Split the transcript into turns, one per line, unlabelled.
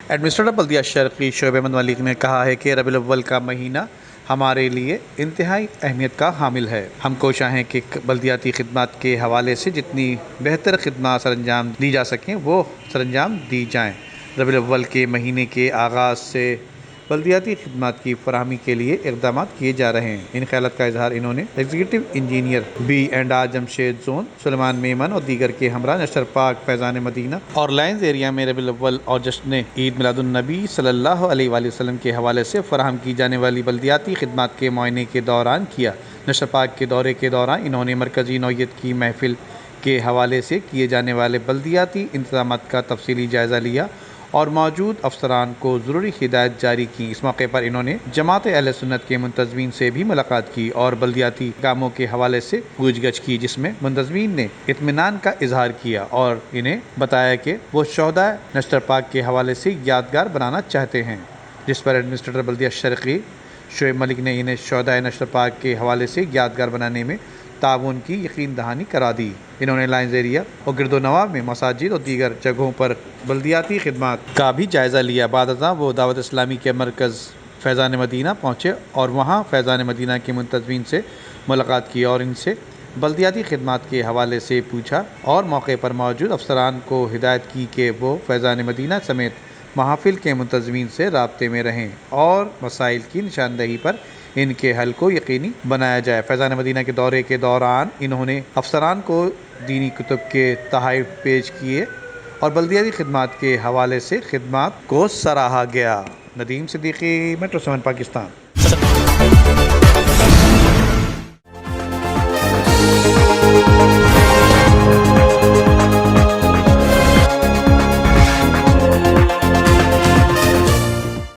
Administrator بلدیہ شرقی شعبہ محمد ملک نے کہا ہے کہ ربیع الاول کا مہینہ ہمارے لیے انتہائی اہمیت کا حامل ہے۔ ہم کوشاں ہیں کہ بلدیاتی خدمات کے حوالے سے جتنی بہتر خدمات سر انجام دی جا سکیں وہ سر انجام دی جائیں۔ ربیع الاول کے مہینے کے آغاز سے بلدیاتی خدمات کی فراہمی کے لیے اقدامات کیے جا رہے ہیں۔ ان خیالات کا اظہار انہوں نے executive engineer B&R Jamshed zone Suleman Memon اور دیگر کے ہمراہ نشتر پاک فیضان مدینہ اور لائنز ایریا میں ربیع الاول اور جشن عید میلاد النبی صلی اللہ علیہ وآلہ وسلم کے حوالے سے فراہم کی جانے والی بلدیاتی خدمات کے معائنے کے دوران کیا۔ نشتر پاک کے دورے کے دوران انہوں نے مرکزی نوعیت کی محفل کے حوالے سے کیے جانے والے بلدیاتی انتظامات کا تفصیلی جائزہ لیا اور موجود افسران کو ضروری ہدایات جاری کی۔ اس موقع پر انہوں نے جماعت اہل سنت کے منتظمین سے بھی ملاقات کی اور بلدیاتی کاموں کے حوالے سے پوچھ گچھ کی، جس میں منتظمین نے اطمینان کا اظہار کیا اور انہیں بتایا کہ وہ شہدائے نشتر پاک کے حوالے سے یادگار بنانا چاہتے ہیں، جس پر ایڈمنسٹریٹر بلدیہ شرقی شعیب ملک نے انہیں شہدائے نشتر پاک کے حوالے سے یادگار بنانے میں تعاون کی یقین دہانی کرا دی۔ انہوں نے لائنز ایریا اور گرد و نواح میں مساجد اور دیگر جگہوں پر بلدیاتی خدمات کا بھی جائزہ لیا۔ بعد ازاں وہ دعوت اسلامی کے مرکز فیضان مدینہ پہنچے اور وہاں فیضان مدینہ کے منتظمین سے ملاقات کی اور ان سے بلدیاتی خدمات کے حوالے سے پوچھا اور موقع پر موجود افسران کو ہدایت کی کہ وہ فیضان مدینہ سمیت محافل کے منتظمین سے رابطے میں رہیں اور مسائل کی نشاندہی پر ان کے حل کو یقینی بنایا جائے۔ فیضان مدینہ کے دورے کے دوران انہوں نے افسران کو دینی کتب کے تحائف پیش کیے اور بلدیاتی خدمات کے حوالے سے خدمات کو سراہا گیا۔ ندیم صدیقی، میٹرو 7 پاکستان۔